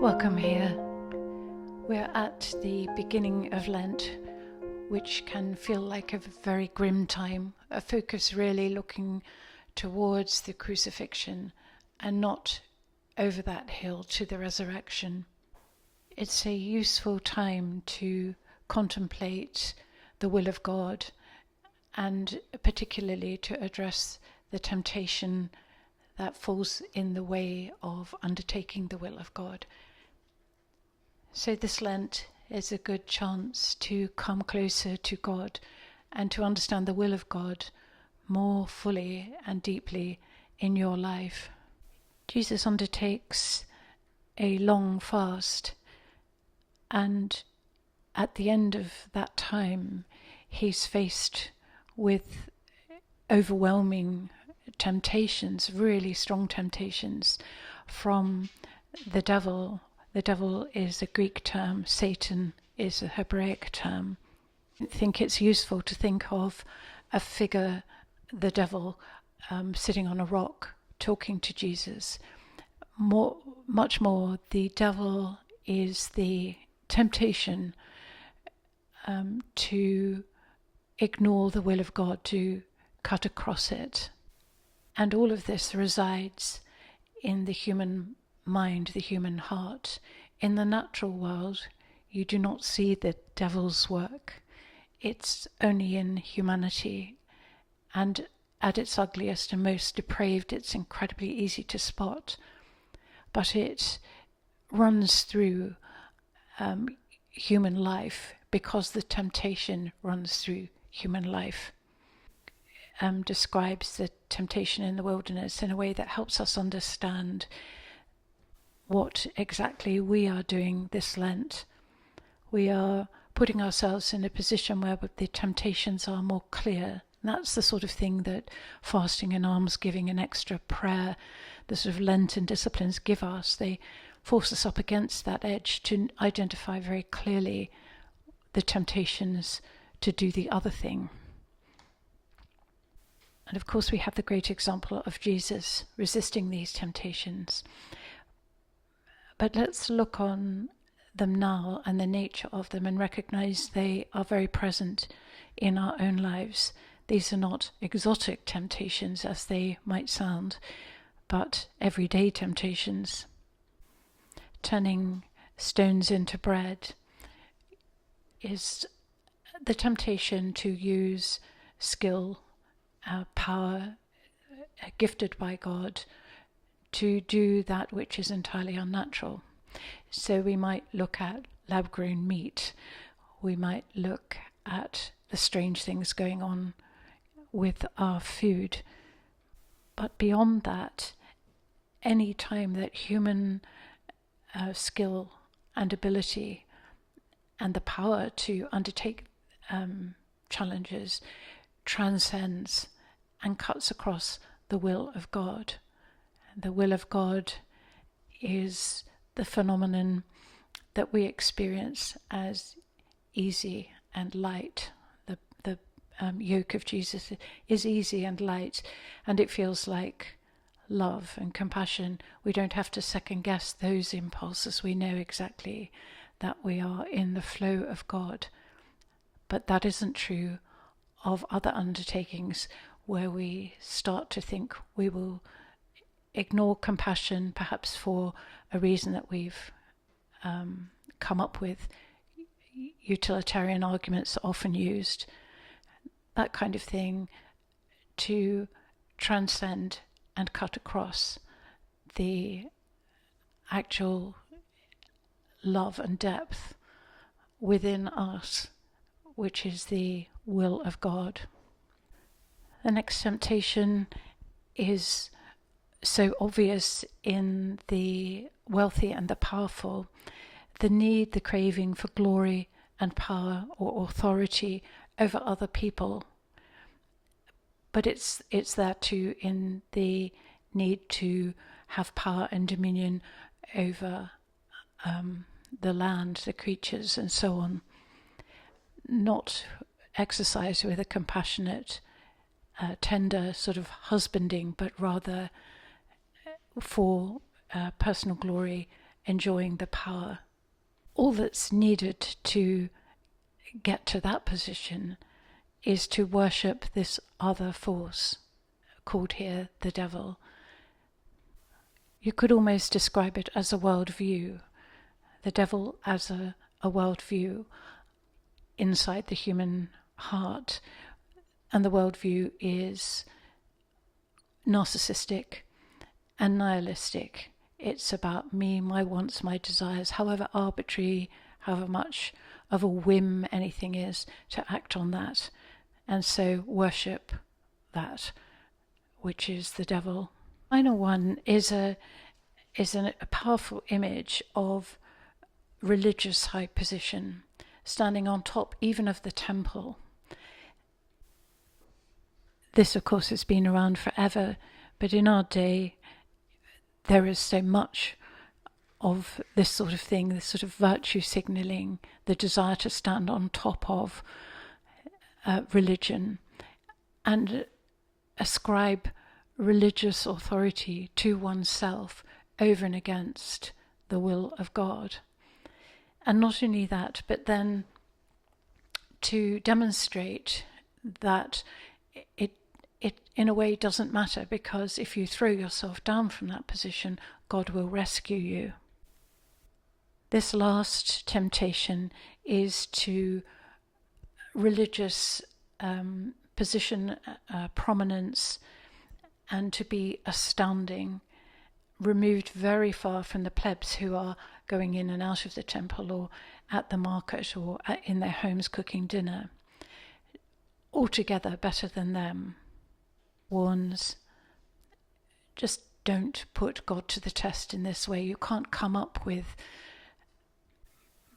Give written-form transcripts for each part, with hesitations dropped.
Welcome here. We're at the beginning of Lent, which can feel like a very grim time, a focus really looking towards the crucifixion and not over that hill to the resurrection. It's a useful time to contemplate the will of God and particularly to address the temptation that falls in the way of undertaking the will of God. So this Lent is a good chance to come closer to God and to understand the will of God more fully and deeply in your life. Jesus undertakes a long fast, and at the end of that time he's faced with overwhelming temptations, really strong temptations from the devil. The devil is a Greek term, Satan is a Hebraic term. I think it's useful to think of a figure, the devil, sitting on a rock talking to Jesus. Much more, the devil is the temptation to ignore the will of God, to cut across it. And all of this resides in the human mind, the human heart. In the natural world, you do not see the devil's work. It's only in humanity. And at its ugliest and most depraved, it's incredibly easy to spot. But it runs through human life because the temptation runs through human life. Describes the temptation in the wilderness in a way that helps us understand what exactly we are doing this Lent. We are putting ourselves in a position where the temptations are more clear. And that's the sort of thing that fasting and almsgiving and extra prayer, the sort of Lenten disciplines give us. They force us up against that edge to identify very clearly the temptations to do the other thing. And of course we have the great example of Jesus resisting these temptations. But let's look on them now and the nature of them and recognize they are very present in our own lives. These are not exotic temptations as they might sound, but everyday temptations. Turning stones into bread is the temptation to use skill, power gifted by God to do that which is entirely unnatural. So we might look at lab-grown meat. We might look at the strange things going on with our food. But beyond that, any time that human skill and ability and the power to undertake challenges transcends and cuts across the will of God. The will of God is the phenomenon that we experience as easy and light. The yoke of Jesus is easy and light, and it feels like love and compassion. We don't have to second guess those impulses. We know exactly that we are in the flow of God. But that isn't true of other undertakings where we start to think we will ignore compassion, perhaps for a reason that we've come up with. Utilitarian arguments are often used. That kind of thing, to transcend and cut across the actual love and depth within us, which is the will of God. The next temptation is so obvious in the wealthy and the powerful, the need, the craving for glory and power or authority over other people. But it's there too in the need to have power and dominion over the land, the creatures and so on. Not exercised with a compassionate, tender sort of husbanding, but rather for personal glory enjoying the power. All that's needed to get to that position is to worship this other force, called here the devil. You could almost describe it as a worldview, the devil as a worldview inside the human heart. And the worldview is narcissistic and nihilistic. It's about me, my wants, my desires, however arbitrary, however much of a whim anything is, to act on that. And so worship that, which is the devil. The final one is a powerful image of religious high position, standing on top even of the temple. This, of course, has been around forever, but in our day, there is so much of this sort of thing, this sort of virtue signalling, the desire to stand on top of religion and ascribe religious authority to oneself over and against the will of God. And not only that, but then to demonstrate that it in a way doesn't matter, because if you throw yourself down from that position, God will rescue you. This last temptation is to religious position, prominence, and to be astounding, removed very far from the plebs who are going in and out of the temple or at the market or in their homes cooking dinner. Altogether better than them. Warns, just don't put God to the test in this way. You can't come up with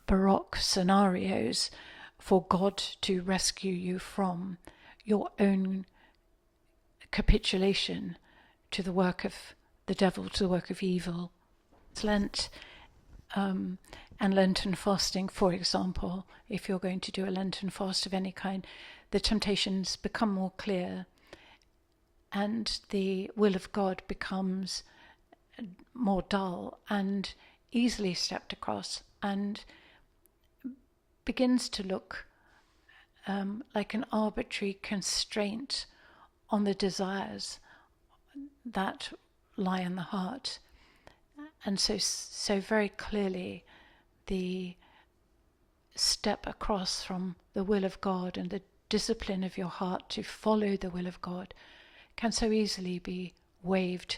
baroque scenarios for God to rescue you from your own capitulation to the work of the devil, to the work of evil. It's Lent and Lenten fasting, for example. If you're going to do a Lenten fast of any kind, the temptations become more clear and the will of God becomes more dull and easily stepped across, and begins to look like an arbitrary constraint on the desires that lie in the heart. And so very clearly the step across from the will of God and the discipline of your heart to follow the will of God can so easily be waived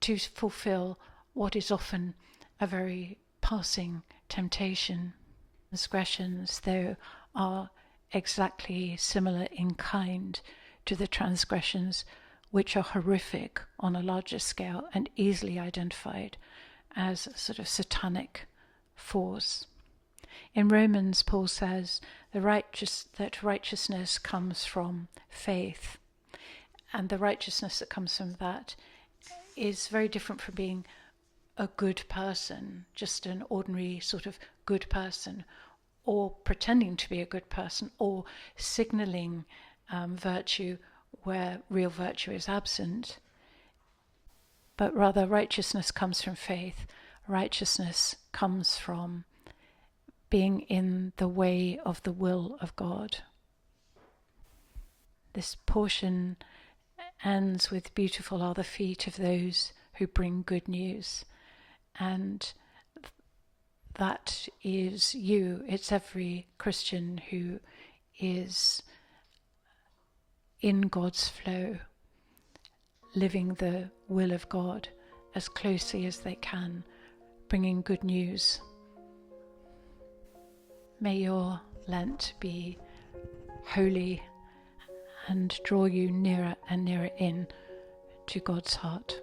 to fulfill what is often a very passing temptation. Transgressions, though, are exactly similar in kind to the transgressions which are horrific on a larger scale and easily identified as a sort of satanic force. In Romans, Paul says that righteousness comes from faith, and the righteousness that comes from that is very different from being a good person, just an ordinary sort of good person, or pretending to be a good person, or signalling virtue where real virtue is absent. But rather, righteousness comes from faith. Righteousness comes from being in the way of the will of God. This portion ends with beautiful are the feet of those who bring good news. And that is you. It's every Christian who is in God's flow, living the will of God as closely as they can, bringing good news. May your Lent be holy and draw you nearer and nearer in to God's heart.